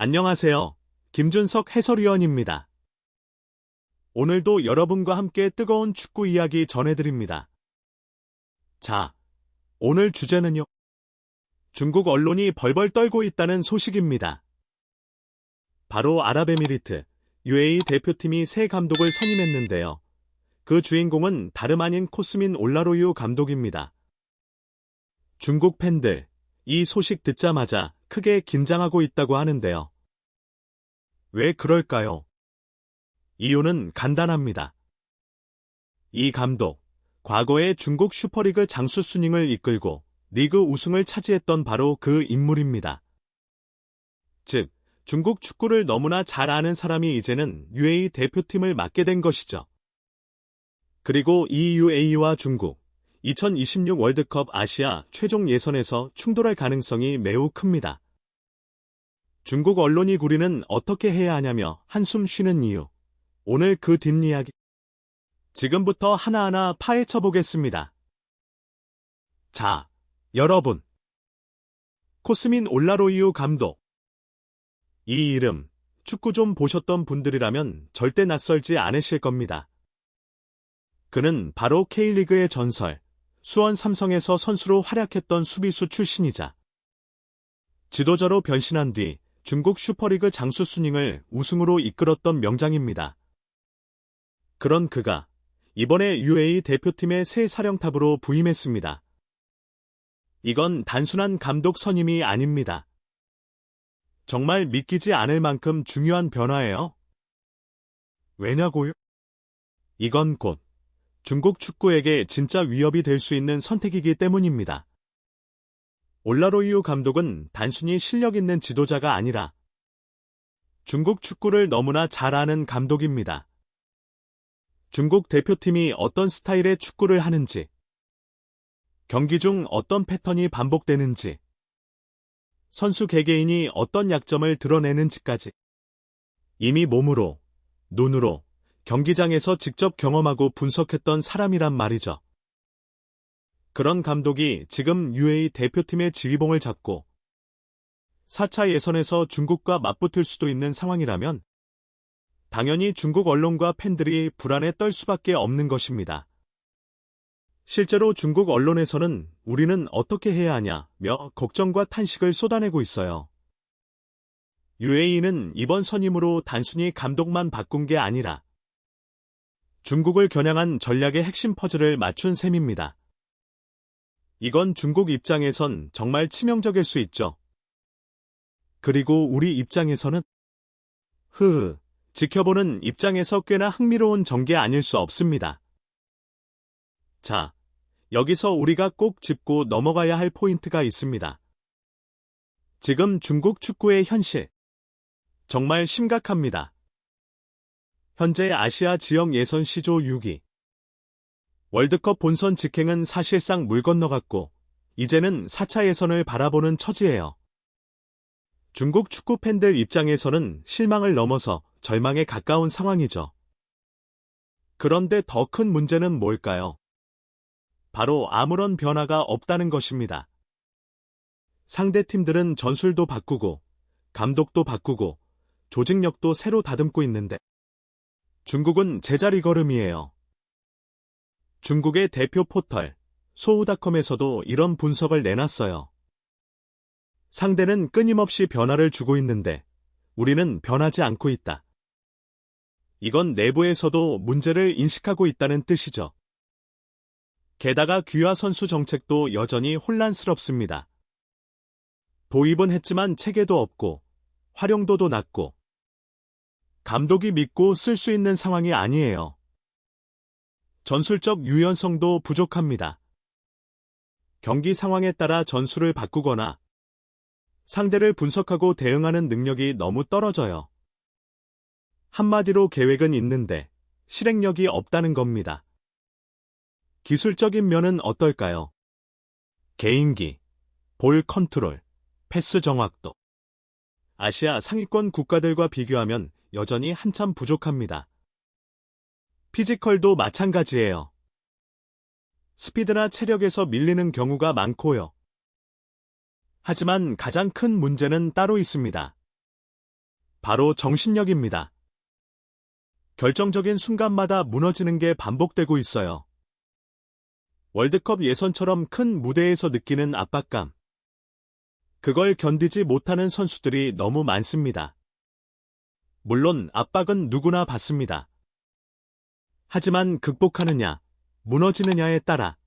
안녕하세요. 김준석 해설위원입니다. 오늘도 여러분과 함께 뜨거운 축구 이야기 전해드립니다. 자, 오늘 주제는요. 중국 언론이 벌벌 떨고 있다는 소식입니다. 바로 아랍에미리트, UAE 대표팀이 새 감독을 선임했는데요. 그 주인공은 다름 아닌 코스민 올라로유 감독입니다. 중국 팬들, 이 소식 듣자마자 크게 긴장하고 있다고 하는데요. 왜 그럴까요? 이유는 간단합니다. 이 감독, 과거에 중국 슈퍼리그 장수 순잉을 이끌고 리그 우승을 차지했던 바로 그 인물입니다. 즉, 중국 축구를 너무나 잘 아는 사람이 이제는 UAE 대표팀을 맡게 된 것이죠. 그리고 이 UAE와 중국, 2026 월드컵 아시아 최종 예선에서 충돌할 가능성이 매우 큽니다. 중국 언론이 우리는 어떻게 해야 하냐며 한숨 쉬는 이유. 오늘 그 뒷이야기. 지금부터 하나하나 파헤쳐 보겠습니다. 자, 여러분. 코스민 올라로유 감독. 이 이름, 축구 좀 보셨던 분들이라면 절대 낯설지 않으실 겁니다. 그는 바로 K리그의 전설, 수원 삼성에서 선수로 활약했던 수비수 출신이자 지도자로 변신한 뒤 중국 슈퍼리그 장수 순잉을 우승으로 이끌었던 명장입니다. 그런 그가 이번에 UAE 대표팀의 새 사령탑으로 부임했습니다. 이건 단순한 감독 선임이 아닙니다. 정말 믿기지 않을 만큼 중요한 변화예요. 왜냐고요? 이건 곧 중국 축구에게 진짜 위협이 될 수 있는 선택이기 때문입니다. 올라로유 감독은 단순히 실력 있는 지도자가 아니라 중국 축구를 너무나 잘 아는 감독입니다. 중국 대표팀이 어떤 스타일의 축구를 하는지, 경기 중 어떤 패턴이 반복되는지, 선수 개개인이 어떤 약점을 드러내는지까지 이미 몸으로, 눈으로, 경기장에서 직접 경험하고 분석했던 사람이란 말이죠. 그런 감독이 지금 UAE 대표팀의 지휘봉을 잡고 4차 예선에서 중국과 맞붙을 수도 있는 상황이라면 당연히 중국 언론과 팬들이 불안에 떨 수밖에 없는 것입니다. 실제로 중국 언론에서는 우리는 어떻게 해야 하냐며 걱정과 탄식을 쏟아내고 있어요. UAE는 이번 선임으로 단순히 감독만 바꾼 게 아니라 중국을 겨냥한 전략의 핵심 퍼즐을 맞춘 셈입니다. 이건 중국 입장에선 정말 치명적일 수 있죠. 그리고 우리 입장에서는 지켜보는 입장에서 꽤나 흥미로운 전개 아닐 수 없습니다. 자, 여기서 우리가 꼭 짚고 넘어가야 할 포인트가 있습니다. 지금 중국 축구의 현실, 정말 심각합니다. 현재 아시아 지역 예선 시조 6위. 월드컵 본선 직행은 사실상 물 건너갔고 이제는 4차 예선을 바라보는 처지예요. 중국 축구 팬들 입장에서는 실망을 넘어서 절망에 가까운 상황이죠. 그런데 더 큰 문제는 뭘까요? 바로 아무런 변화가 없다는 것입니다. 상대 팀들은 전술도 바꾸고 감독도 바꾸고 조직력도 새로 다듬고 있는데 중국은 제자리 걸음이에요. 중국의 대표 포털 소우닷컴에서도 이런 분석을 내놨어요. 상대는 끊임없이 변화를 주고 있는데 우리는 변하지 않고 있다. 이건 내부에서도 문제를 인식하고 있다는 뜻이죠. 게다가 귀화 선수 정책도 여전히 혼란스럽습니다. 도입은 했지만 체계도 없고 활용도도 낮고 감독이 믿고 쓸 수 있는 상황이 아니에요. 전술적 유연성도 부족합니다. 경기 상황에 따라 전술을 바꾸거나 상대를 분석하고 대응하는 능력이 너무 떨어져요. 한마디로 계획은 있는데 실행력이 없다는 겁니다. 기술적인 면은 어떨까요? 개인기, 볼 컨트롤, 패스 정확도. 아시아 상위권 국가들과 비교하면 여전히 한참 부족합니다. 피지컬도 마찬가지예요. 스피드나 체력에서 밀리는 경우가 많고요. 하지만 가장 큰 문제는 따로 있습니다. 바로 정신력입니다. 결정적인 순간마다 무너지는 게 반복되고 있어요. 월드컵 예선처럼 큰 무대에서 느끼는 압박감. 그걸 견디지 못하는 선수들이 너무 많습니다. 물론 압박은 누구나 받습니다. 하지만 극복하느냐, 무너지느냐에 따라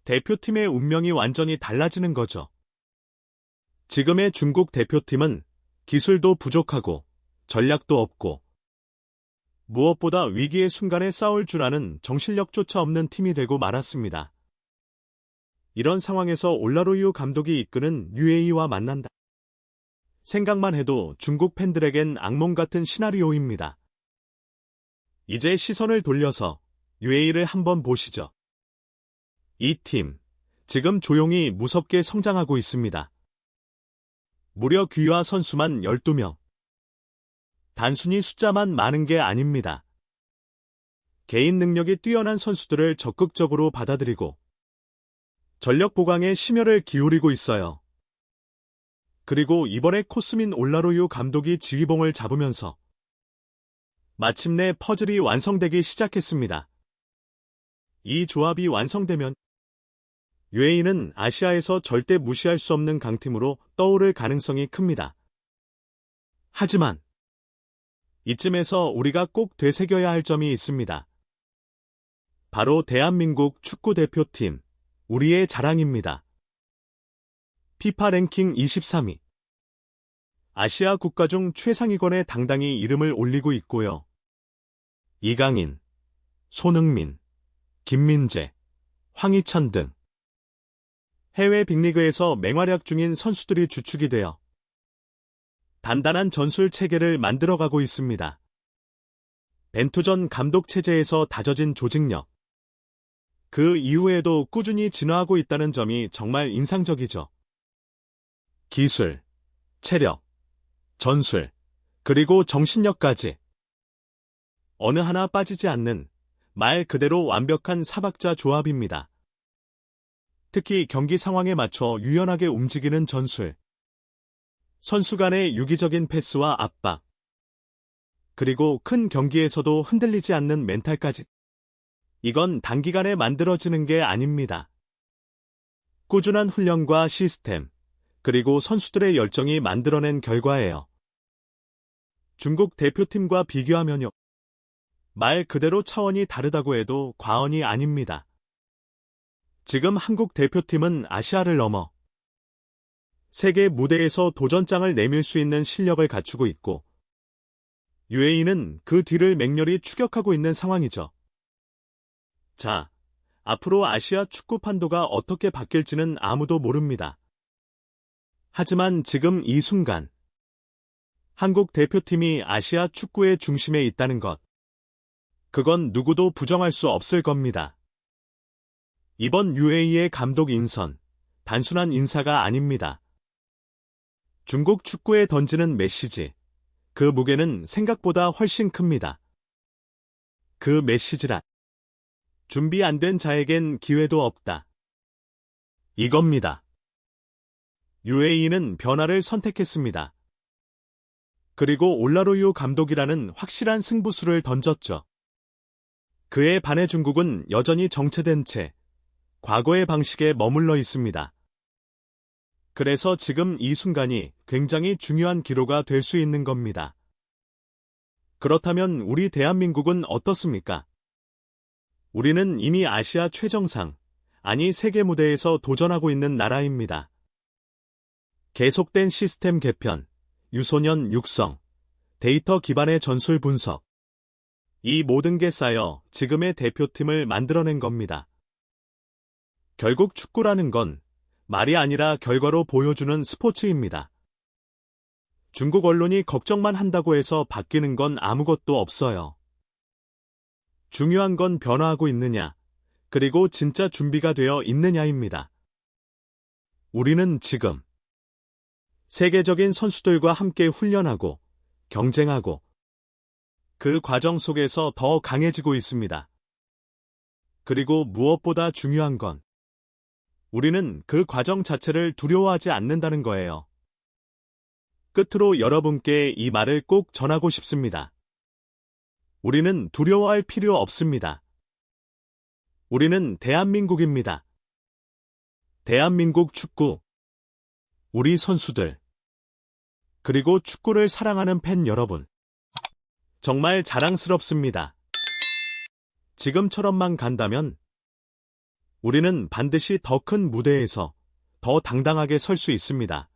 대표팀의 운명이 완전히 달라지는 거죠. 지금의 중국 대표팀은 기술도 부족하고 전략도 없고 무엇보다 위기의 순간에 싸울 줄 아는 정신력조차 없는 팀이 되고 말았습니다. 이런 상황에서 올라로유 감독이 이끄는 UAE와 만난다. 생각만 해도 중국 팬들에겐 악몽 같은 시나리오입니다. 이제 시선을 돌려서 UAE를 한번 보시죠. 이 팀, 지금 조용히 무섭게 성장하고 있습니다. 무려 귀화 선수만 12명. 단순히 숫자만 많은 게 아닙니다. 개인 능력이 뛰어난 선수들을 적극적으로 받아들이고 전력 보강에 심혈을 기울이고 있어요. 그리고 이번에 코스민 올라로유 감독이 지휘봉을 잡으면서 마침내 퍼즐이 완성되기 시작했습니다. 이 조합이 완성되면 UAE는 아시아에서 절대 무시할 수 없는 강팀으로 떠오를 가능성이 큽니다. 하지만 이쯤에서 우리가 꼭 되새겨야 할 점이 있습니다. 바로 대한민국 축구대표팀, 우리의 자랑입니다. 피파 랭킹 23위. 아시아 국가 중 최상위권에 당당히 이름을 올리고 있고요. 이강인, 손흥민, 김민재, 황희찬 등 해외 빅리그에서 맹활약 중인 선수들이 주축이 되어 단단한 전술 체계를 만들어가고 있습니다. 벤투전 감독 체제에서 다져진 조직력. 그 이후에도 꾸준히 진화하고 있다는 점이 정말 인상적이죠. 기술, 체력, 전술, 그리고 정신력까지 어느 하나 빠지지 않는 말 그대로 완벽한 사박자 조합입니다. 특히 경기 상황에 맞춰 유연하게 움직이는 전술, 선수 간의 유기적인 패스와 압박, 그리고 큰 경기에서도 흔들리지 않는 멘탈까지. 이건 단기간에 만들어지는 게 아닙니다. 꾸준한 훈련과 시스템, 그리고 선수들의 열정이 만들어낸 결과예요. 중국 대표팀과 비교하면요. 말 그대로 차원이 다르다고 해도 과언이 아닙니다. 지금 한국 대표팀은 아시아를 넘어 세계 무대에서 도전장을 내밀 수 있는 실력을 갖추고 있고 UAE는 그 뒤를 맹렬히 추격하고 있는 상황이죠. 자, 앞으로 아시아 축구 판도가 어떻게 바뀔지는 아무도 모릅니다. 하지만 지금 이 순간 한국 대표팀이 아시아 축구의 중심에 있다는 것, 그건 누구도 부정할 수 없을 겁니다. 이번 UAE의 감독 인선, 단순한 인사가 아닙니다. 중국 축구에 던지는 메시지, 그 무게는 생각보다 훨씬 큽니다. 그 메시지란 준비 안 된 자에겐 기회도 없다. 이겁니다. UAE는 변화를 선택했습니다. 그리고 올라로유 감독이라는 확실한 승부수를 던졌죠. 그에 반해 중국은 여전히 정체된 채 과거의 방식에 머물러 있습니다. 그래서 지금 이 순간이 굉장히 중요한 기로가 될 수 있는 겁니다. 그렇다면 우리 대한민국은 어떻습니까? 우리는 이미 아시아 최정상, 아니 세계 무대에서 도전하고 있는 나라입니다. 계속된 시스템 개편, 유소년 육성, 데이터 기반의 전술 분석. 이 모든 게 쌓여 지금의 대표팀을 만들어낸 겁니다. 결국 축구라는 건 말이 아니라 결과로 보여주는 스포츠입니다. 중국 언론이 걱정만 한다고 해서 바뀌는 건 아무것도 없어요. 중요한 건 변화하고 있느냐, 그리고 진짜 준비가 되어 있느냐입니다. 우리는 지금 세계적인 선수들과 함께 훈련하고 경쟁하고 그 과정 속에서 더 강해지고 있습니다. 그리고 무엇보다 중요한 건 우리는 그 과정 자체를 두려워하지 않는다는 거예요. 끝으로 여러분께 이 말을 꼭 전하고 싶습니다. 우리는 두려워할 필요 없습니다. 우리는 대한민국입니다. 대한민국 축구, 우리 선수들, 그리고 축구를 사랑하는 팬 여러분. 정말 자랑스럽습니다. 지금처럼만 간다면 우리는 반드시 더 큰 무대에서 더 당당하게 설 수 있습니다.